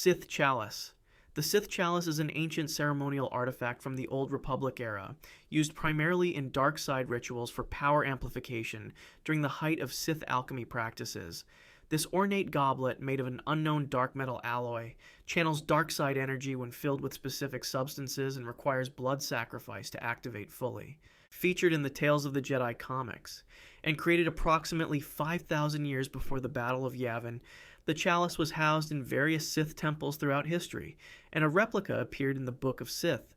Sith Chalice. The Sith Chalice is an ancient ceremonial artifact from the Old Republic era, used primarily in dark side rituals for power amplification during the height of Sith alchemy practices. This ornate goblet, made of an unknown dark metal alloy, channels dark side energy when filled with specific substances and requires blood sacrifice to activate fully. Featured in the Tales of the Jedi comics, and created approximately 5,000 years before the Battle of Yavin, the chalice was housed in various Sith temples throughout history, and a replica appeared in the Book of Sith,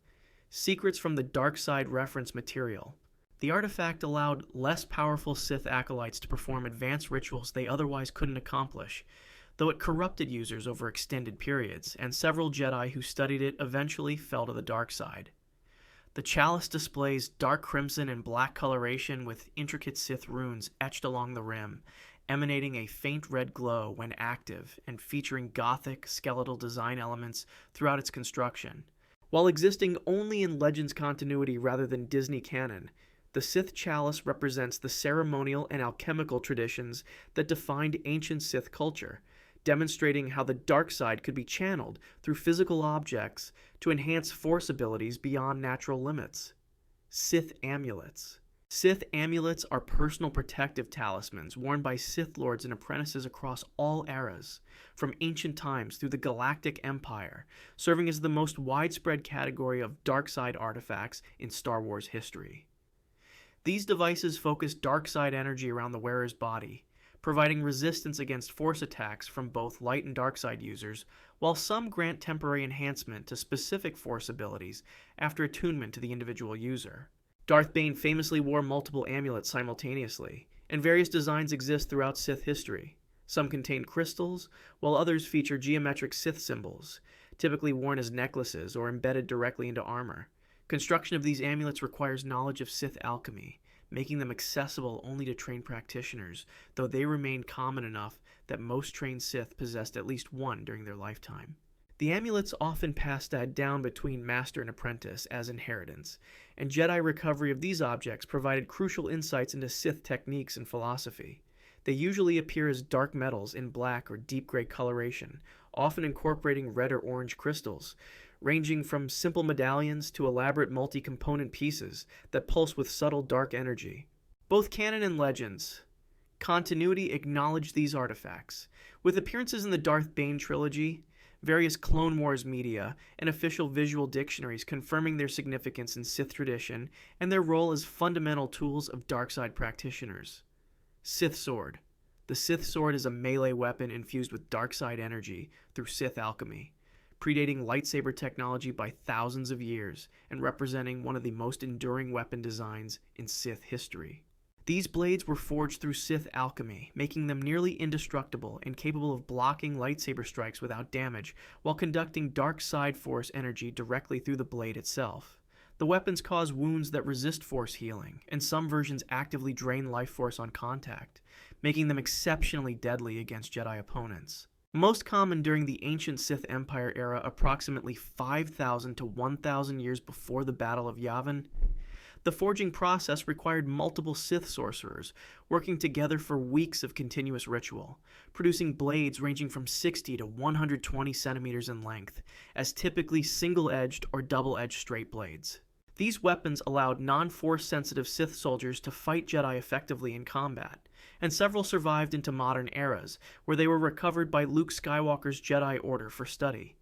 Secrets from the Dark Side reference material. The artifact allowed less powerful Sith acolytes to perform advanced rituals they otherwise couldn't accomplish, though it corrupted users over extended periods, and several Jedi who studied it eventually fell to the dark side. The chalice displays dark crimson and black coloration with intricate Sith runes etched along the rim, emanating a faint red glow when active and featuring gothic, skeletal design elements throughout its construction. While existing only in Legends continuity rather than Disney canon, the Sith Chalice represents the ceremonial and alchemical traditions that defined ancient Sith culture, demonstrating how the dark side could be channeled through physical objects to enhance force abilities beyond natural limits. Sith amulets. Sith amulets are personal protective talismans worn by Sith lords and apprentices across all eras, from ancient times through the Galactic Empire, serving as the most widespread category of dark side artifacts in Star Wars history. These devices focus dark side energy around the wearer's body, providing resistance against force attacks from both light and dark side users, while some grant temporary enhancement to specific force abilities after attunement to the individual user. Darth Bane famously wore multiple amulets simultaneously, and various designs exist throughout Sith history. Some contain crystals, while others feature geometric Sith symbols, typically worn as necklaces or embedded directly into armor. Construction of these amulets requires knowledge of Sith alchemy, making them accessible only to trained practitioners, though they remain common enough that most trained Sith possessed at least one during their lifetime. The amulets often passed down between master and apprentice as inheritance, and Jedi recovery of these objects provided crucial insights into Sith techniques and philosophy. They usually appear as dark metals in black or deep gray coloration, often incorporating red or orange crystals, ranging from simple medallions to elaborate multi-component pieces that pulse with subtle dark energy. Both canon and Legends continuity acknowledge these artifacts, with appearances in the Darth Bane trilogy, various Clone Wars media, and official visual dictionaries confirming their significance in Sith tradition and their role as fundamental tools of darkside practitioners. Sith Sword. The Sith Sword is a melee weapon infused with darkside energy through Sith alchemy, predating lightsaber technology by thousands of years and representing one of the most enduring weapon designs in Sith history. These blades were forged through Sith alchemy, making them nearly indestructible and capable of blocking lightsaber strikes without damage, while conducting dark side force energy directly through the blade itself. The weapons cause wounds that resist force healing, and some versions actively drain life force on contact, making them exceptionally deadly against Jedi opponents. Most common during the ancient Sith Empire era approximately 5,000 to 1,000 years before the Battle of Yavin, the forging process required multiple Sith sorcerers working together for weeks of continuous ritual, producing blades ranging from 60 to 120 centimeters in length, as typically single-edged or double-edged straight blades. These weapons allowed non-force-sensitive Sith soldiers to fight Jedi effectively in combat, and several survived into modern eras, where they were recovered by Luke Skywalker's Jedi Order for study.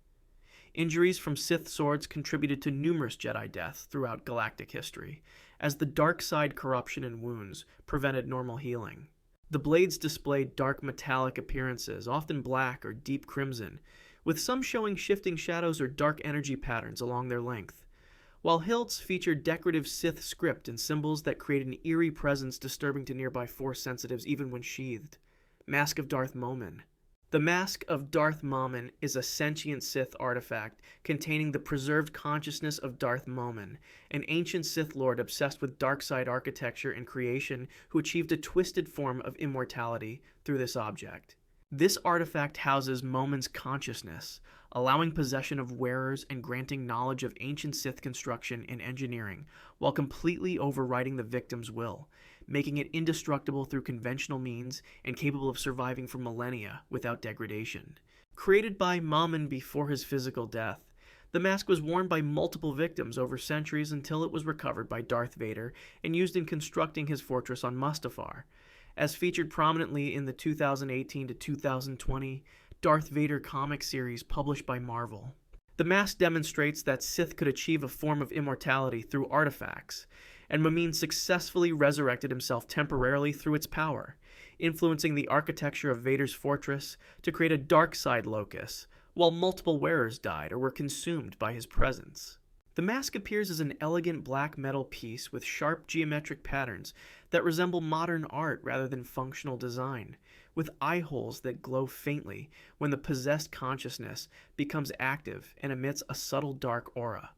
Injuries from Sith swords contributed to numerous Jedi deaths throughout galactic history, as the dark side corruption and wounds prevented normal healing. The blades displayed dark metallic appearances, often black or deep crimson, with some showing shifting shadows or dark energy patterns along their length, while hilts featured decorative Sith script and symbols that create an eerie presence disturbing to nearby force sensitives even when sheathed. Mask of Darth Momin. The Mask of Darth Momin is a sentient Sith artifact containing the preserved consciousness of Darth Momin, an ancient Sith lord obsessed with dark-side architecture and creation who achieved a twisted form of immortality through this object. This artifact houses Momin's consciousness, allowing possession of wearers and granting knowledge of ancient Sith construction and engineering, while completely overriding the victim's will, making it indestructible through conventional means and capable of surviving for millennia without degradation. Created by Momin before his physical death, the mask was worn by multiple victims over centuries until it was recovered by Darth Vader and used in constructing his fortress on Mustafar. As featured prominently in the 2018 to 2020 Darth Vader comic series published by Marvel. The mask demonstrates that Sith could achieve a form of immortality through artifacts, and Momin successfully resurrected himself temporarily through its power, influencing the architecture of Vader's fortress to create a dark side locus, while multiple wearers died or were consumed by his presence. The mask appears as an elegant black metal piece with sharp geometric patterns that resemble modern art rather than functional design, with eye holes that glow faintly when the possessed consciousness becomes active and emits a subtle dark aura.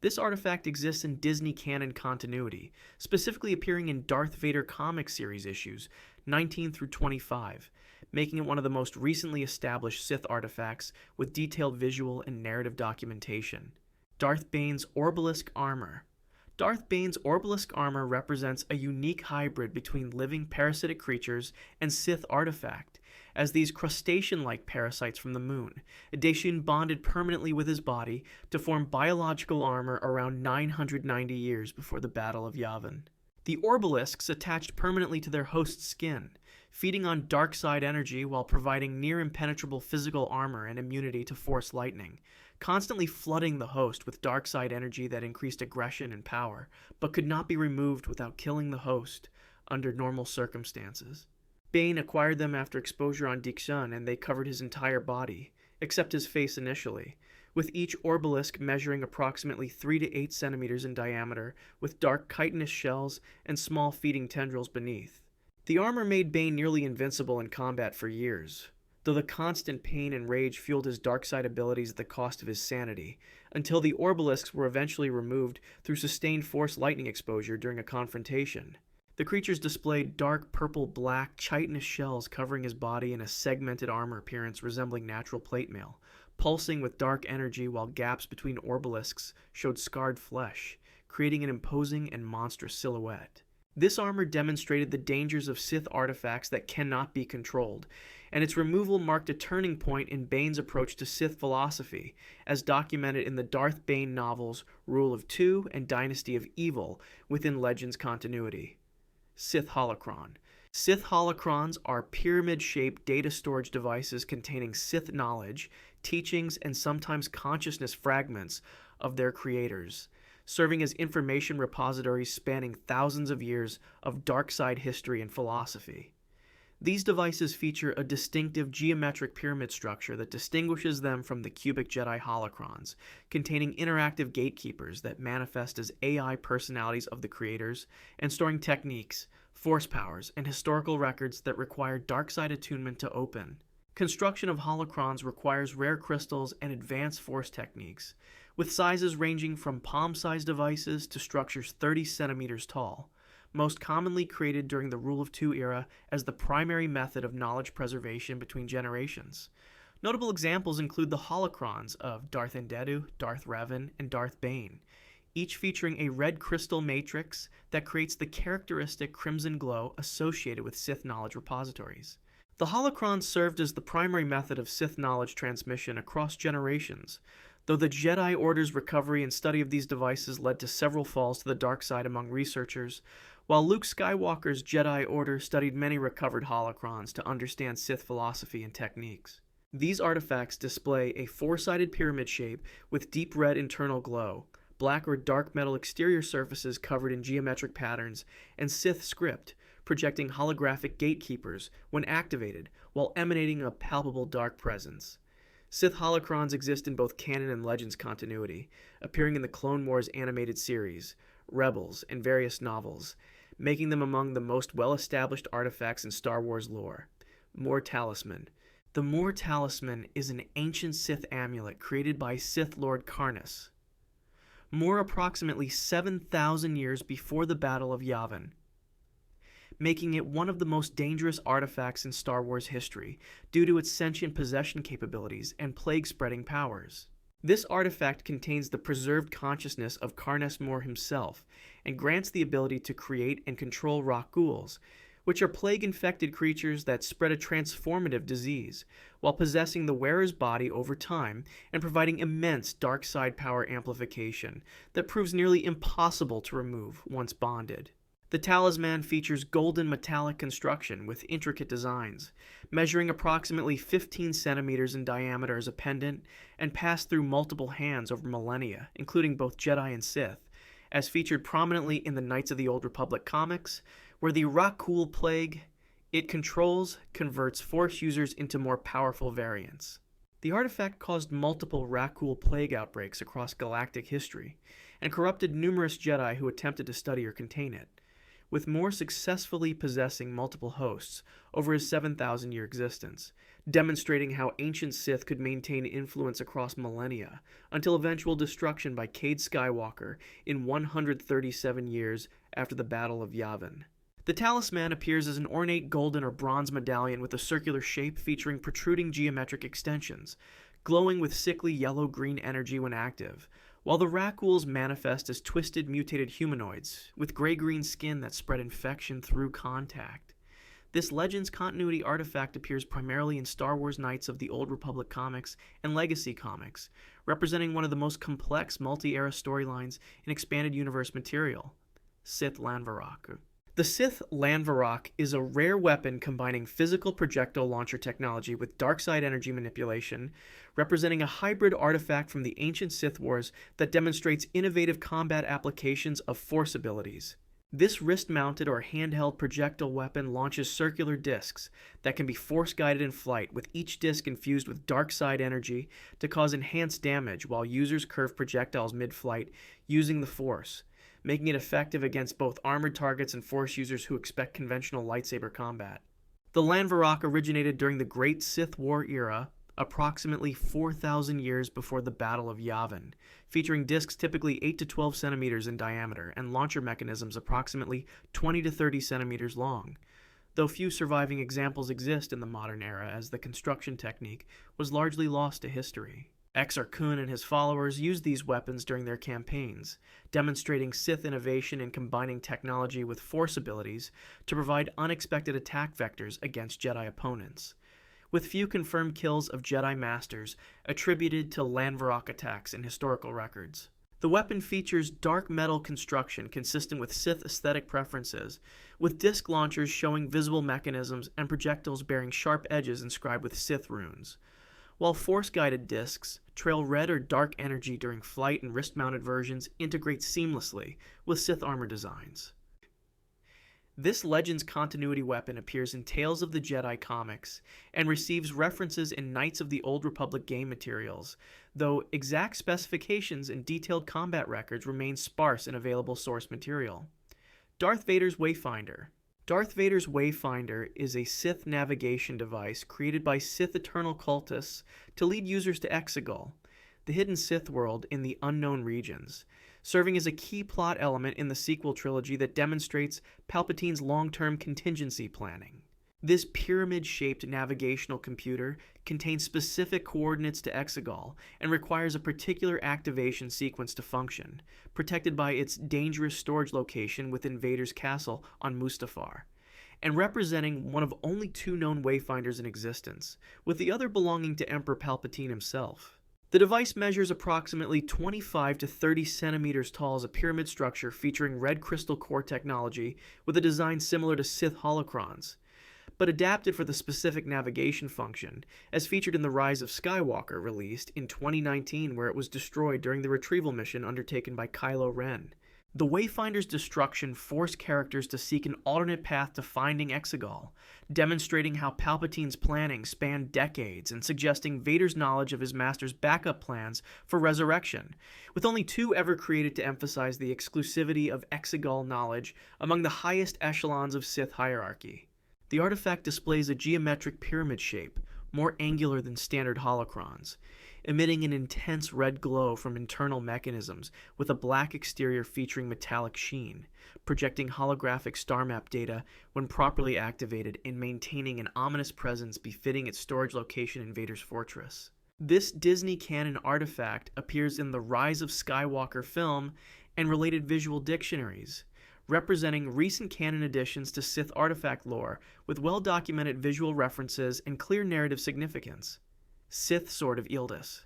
This artifact exists in Disney canon continuity, specifically appearing in Darth Vader comic series issues 19 through 25, making it one of the most recently established Sith artifacts with detailed visual and narrative documentation. Darth Bane's orbalisk armor. Darth Bane's orbalisk armor represents a unique hybrid between living parasitic creatures and Sith artifact, as these crustacean-like parasites from the moon, Dacian bonded permanently with his body to form biological armor around 990 years before the Battle of Yavin. The orbalisks attached permanently to their host's skin, feeding on dark side energy while providing near impenetrable physical armor and immunity to force lightning, constantly flooding the host with dark side energy that increased aggression and power, but could not be removed without killing the host under normal circumstances. Bane acquired them after exposure on Dixon, and they covered his entire body, except his face initially, with each orbalisk measuring approximately 3 to 8 centimeters in diameter, with dark chitinous shells and small feeding tendrils beneath. The armor made Bane nearly invincible in combat for years, though the constant pain and rage fueled his dark side abilities at the cost of his sanity, until the orbalisks were eventually removed through sustained force lightning exposure during a confrontation. The creatures displayed dark purple-black chitinous shells covering his body in a segmented armor appearance resembling natural plate mail, pulsing with dark energy while gaps between orbalisks showed scarred flesh, creating an imposing and monstrous silhouette. This armor demonstrated the dangers of Sith artifacts that cannot be controlled, and its removal marked a turning point in Bane's approach to Sith philosophy, as documented in the Darth Bane novels Rule of Two and Dynasty of Evil within Legends continuity. Sith holocron. Sith holocrons are pyramid-shaped data storage devices containing Sith knowledge, teachings, and sometimes consciousness fragments of their creators, serving as information repositories spanning thousands of years of dark side history and philosophy. These devices feature a distinctive geometric pyramid structure that distinguishes them from the cubic Jedi holocrons, containing interactive gatekeepers that manifest as AI personalities of the creators, and storing techniques, force powers, and historical records that require dark side attunement to open. Construction of holocrons requires rare crystals and advanced force techniques, with sizes ranging from palm-sized devices to structures 30 centimeters tall, most commonly created during the Rule of Two era as the primary method of knowledge preservation between generations. Notable examples include the holocrons of Darth Indedu, Darth Revan, and Darth Bane, each featuring a red crystal matrix that creates the characteristic crimson glow associated with Sith knowledge repositories. The holocrons served as the primary method of Sith knowledge transmission across generations, though the Jedi Order's recovery and study of these devices led to several falls to the dark side among researchers, while Luke Skywalker's Jedi Order studied many recovered holocrons to understand Sith philosophy and techniques. These artifacts display a four-sided pyramid shape with deep red internal glow, black or dark metal exterior surfaces covered in geometric patterns, and Sith script, projecting holographic gatekeepers when activated while emanating a palpable dark presence. Sith holocrons exist in both canon and Legends continuity, appearing in the Clone Wars animated series, Rebels, and various novels, making them among the most well-established artifacts in Star Wars lore. Muur Talisman. The Muur Talisman is an ancient Sith amulet created by Sith Lord Karnus. Muur approximately 7,000 years before the Battle of Yavin, making it one of the most dangerous artifacts in Star Wars history due to its sentient possession capabilities and plague-spreading powers. This artifact contains the preserved consciousness of Karness Muur himself and grants the ability to create and control rock ghouls, which are plague-infected creatures that spread a transformative disease, while possessing the wearer's body over time and providing immense dark side power amplification that proves nearly impossible to remove once bonded. The talisman features golden metallic construction with intricate designs, measuring approximately 15 centimeters in diameter as a pendant and passed through multiple hands over millennia, including both Jedi and Sith, as featured prominently in the Knights of the Old Republic comics, where the Rakul Plague it converts Force users into more powerful variants. The artifact caused multiple Rakul Plague outbreaks across galactic history, and corrupted numerous Jedi who attempted to study or contain it, with Muur successfully possessing multiple hosts over his 7,000-year existence, demonstrating how ancient Sith could maintain influence across millennia, until eventual destruction by Cade Skywalker in 137 years after the Battle of Yavin. The talisman appears as an ornate golden or bronze medallion with a circular shape featuring protruding geometric extensions, glowing with sickly yellow-green energy when active, while the Rakuls manifest as twisted, mutated humanoids with gray-green skin that spread infection through contact. This Legends continuity artifact appears primarily in Star Wars Knights of the Old Republic comics and Legacy comics, representing one of the most complex multi-era storylines in expanded universe material, Sith Lanvarok. The Sith Lanvarok is a rare weapon combining physical projectile launcher technology with dark-side energy manipulation, representing a hybrid artifact from the ancient Sith Wars that demonstrates innovative combat applications of Force abilities. This wrist-mounted or handheld projectile weapon launches circular discs that can be Force-guided in flight, with each disc infused with dark-side energy to cause enhanced damage while users curve projectiles mid-flight using the Force, making it effective against both armored targets and Force users who expect conventional lightsaber combat. The Lanvarok originated during the Great Sith War era, approximately 4,000 years before the Battle of Yavin, featuring discs typically 8 to 12 centimeters in diameter and launcher mechanisms approximately 20 to 30 centimeters long, though few surviving examples exist in the modern era as the construction technique was largely lost to history. Exar Kun and his followers used these weapons during their campaigns, demonstrating Sith innovation in combining technology with Force abilities to provide unexpected attack vectors against Jedi opponents, with few confirmed kills of Jedi Masters attributed to Lanvarok attacks in historical records. The weapon features dark metal construction consistent with Sith aesthetic preferences, with disc launchers showing visible mechanisms and projectiles bearing sharp edges inscribed with Sith runes, while Force-guided discs trail red or dark energy during flight, and wrist-mounted versions integrate seamlessly with Sith armor designs. This Legends continuity weapon appears in Tales of the Jedi comics and receives references in Knights of the Old Republic game materials, though exact specifications and detailed combat records remain sparse in available source material. Darth Vader's Wayfinder. Darth Vader's Wayfinder is a Sith navigation device created by Sith Eternal cultists to lead users to Exegol, the hidden Sith world in the Unknown Regions, serving as a key plot element in the sequel trilogy that demonstrates Palpatine's long-term contingency planning. This pyramid-shaped navigational computer contains specific coordinates to Exegol and requires a particular activation sequence to function, protected by its dangerous storage location within Vader's castle on Mustafar, and representing one of only 2 known Wayfinders in existence, with the other belonging to Emperor Palpatine himself. The device measures approximately 25 to 30 centimeters tall as a pyramid structure featuring red crystal core technology with a design similar to Sith holocrons, but adapted for the specific navigation function, as featured in The Rise of Skywalker, released in 2019, where it was destroyed during the retrieval mission undertaken by Kylo Ren. The Wayfinder's destruction forced characters to seek an alternate path to finding Exegol, demonstrating how Palpatine's planning spanned decades and suggesting Vader's knowledge of his master's backup plans for resurrection, with only 2 ever created to emphasize the exclusivity of Exegol knowledge among the highest echelons of Sith hierarchy. The artifact displays a geometric pyramid shape, more angular than standard holocrons, emitting an intense red glow from internal mechanisms with a black exterior featuring metallic sheen, projecting holographic star map data when properly activated and maintaining an ominous presence befitting its storage location in Vader's fortress. This Disney canon artifact appears in the Rise of Skywalker film and related visual dictionaries, representing recent canon additions to Sith artifact lore with well-documented visual references and clear narrative significance. Sith Sword of Illis.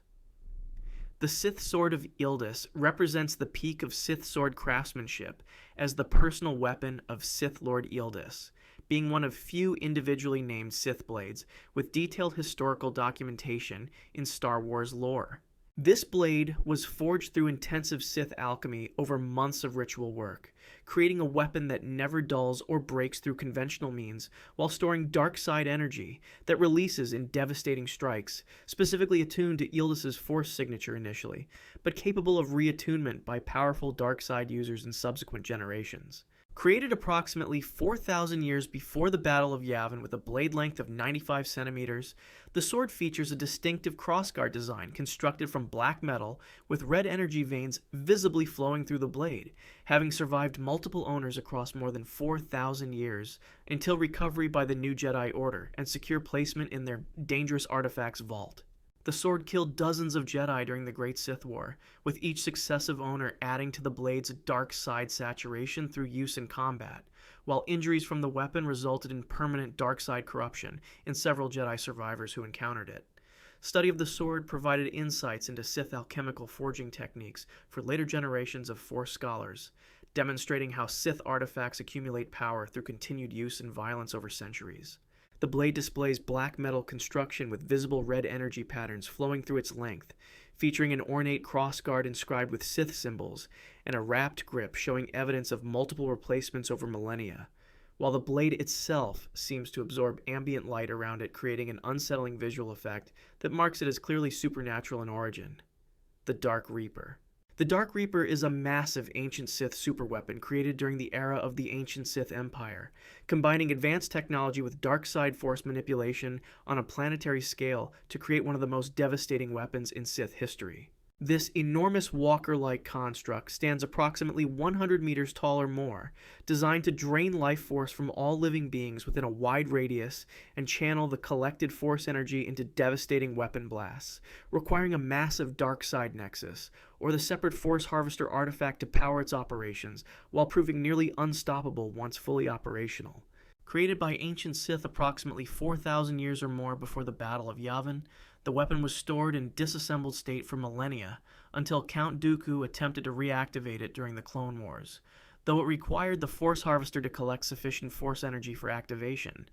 The Sith Sword of Illis represents the peak of Sith sword craftsmanship as the personal weapon of Sith Lord Illis, being one of few individually named Sith blades with detailed historical documentation in Star Wars lore. This blade was forged through intensive Sith alchemy over months of ritual work, creating a weapon that never dulls or breaks through conventional means while storing dark side energy that releases in devastating strikes, specifically attuned to Illis's Force signature initially, but capable of reattunement by powerful dark side users in subsequent generations. Created approximately 4,000 years before the Battle of Yavin with a blade length of 95 centimeters, the sword features a distinctive crossguard design constructed from black metal with red energy veins visibly flowing through the blade, having survived multiple owners across more than 4,000 years until recovery by the new Jedi Order and secure placement in their dangerous artifacts vault. The sword killed dozens of Jedi during the Great Sith War, with each successive owner adding to the blade's dark side saturation through use in combat, while injuries from the weapon resulted in permanent dark side corruption in several Jedi survivors who encountered it. Study of the sword provided insights into Sith alchemical forging techniques for later generations of Force scholars, demonstrating how Sith artifacts accumulate power through continued use and violence over centuries. The blade displays black metal construction with visible red energy patterns flowing through its length, featuring an ornate crossguard inscribed with Sith symbols and a wrapped grip showing evidence of multiple replacements over millennia, while the blade itself seems to absorb ambient light around it, creating an unsettling visual effect that marks it as clearly supernatural in origin. The Dark Reaper. The Dark Reaper is a massive ancient Sith superweapon created during the era of the ancient Sith Empire, combining advanced technology with dark side force manipulation on a planetary scale to create one of the most devastating weapons in Sith history. This enormous walker-like construct stands approximately 100 meters tall or more, designed to drain life force from all living beings within a wide radius and channel the collected force energy into devastating weapon blasts, requiring a massive dark side nexus, or the separate Force Harvester artifact to power its operations, while proving nearly unstoppable once fully operational. Created by ancient Sith approximately 4,000 years or more before the Battle of Yavin, the weapon was stored in disassembled state for millennia until Count Dooku attempted to reactivate it during the Clone Wars, though it required the Force Harvester to collect sufficient Force energy for activation,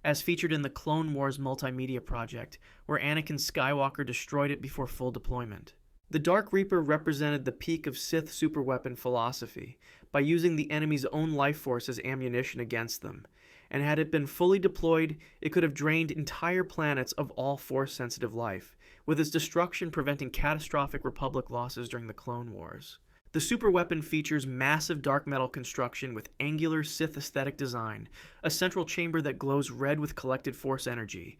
as featured in the Clone Wars multimedia project, where Anakin Skywalker destroyed it before full deployment. The Dark Reaper represented the peak of Sith superweapon philosophy by using the enemy's own life force as ammunition against them, and had it been fully deployed, it could have drained entire planets of all Force-sensitive life, with its destruction preventing catastrophic Republic losses during the Clone Wars. The superweapon features massive dark metal construction with angular Sith aesthetic design, a central chamber that glows red with collected Force energy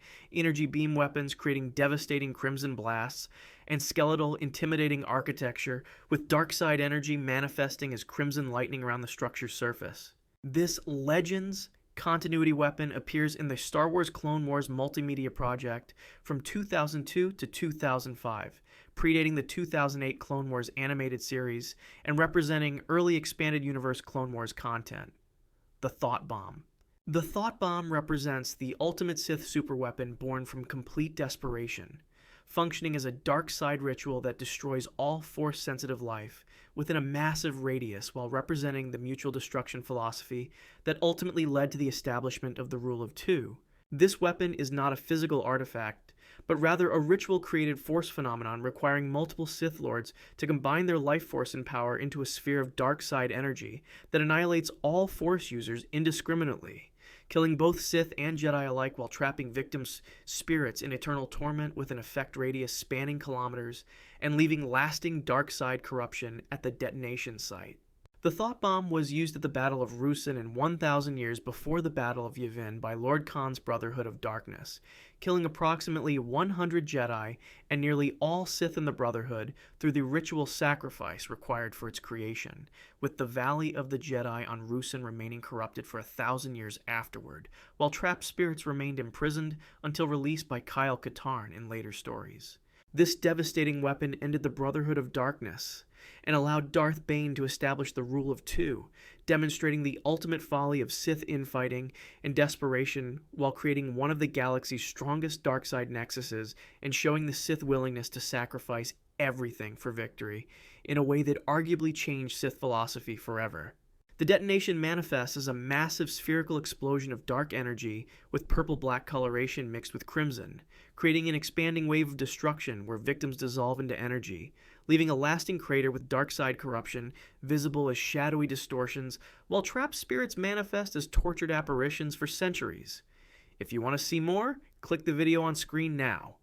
beam weapons creating devastating crimson blasts, and skeletal, intimidating architecture with dark side energy manifesting as crimson lightning around the structure's surface. This Legends continuity weapon appears in the Star Wars Clone Wars multimedia project from 2002 to 2005, predating the 2008 Clone Wars animated series and representing early expanded universe Clone Wars content. The Thought Bomb. The Thought Bomb represents the ultimate Sith superweapon born from complete desperation, functioning as a dark side ritual that destroys all Force-sensitive life within a massive radius while representing the mutual destruction philosophy that ultimately led to the establishment of the Rule of Two. This weapon is not a physical artifact, but rather a ritual-created Force phenomenon requiring multiple Sith Lords to combine their life force and power into a sphere of dark side energy that annihilates all Force users indiscriminately, killing both Sith and Jedi alike while trapping victims' spirits in eternal torment with an effect radius spanning kilometers and leaving lasting dark side corruption at the detonation site. The Thought Bomb was used at the Battle of Ruusan in 1,000 years before the Battle of Yavin by Lord Khan's Brotherhood of Darkness, killing approximately 100 Jedi and nearly all Sith in the Brotherhood through the ritual sacrifice required for its creation, with the Valley of the Jedi on Ruusan remaining corrupted for 1,000 years afterward, while trapped spirits remained imprisoned until released by Kyle Katarn in later stories. This devastating weapon ended the Brotherhood of Darkness, and allowed Darth Bane to establish the rule of two, demonstrating the ultimate folly of Sith infighting and desperation while creating one of the galaxy's strongest dark side nexuses and showing the Sith willingness to sacrifice everything for victory in a way that arguably changed Sith philosophy forever. The detonation manifests as a massive spherical explosion of dark energy with purple-black coloration mixed with crimson, creating an expanding wave of destruction where victims dissolve into energy, leaving a lasting crater with dark side corruption visible as shadowy distortions, while trapped spirits manifest as tortured apparitions for centuries. If you want to see more, click the video on screen now.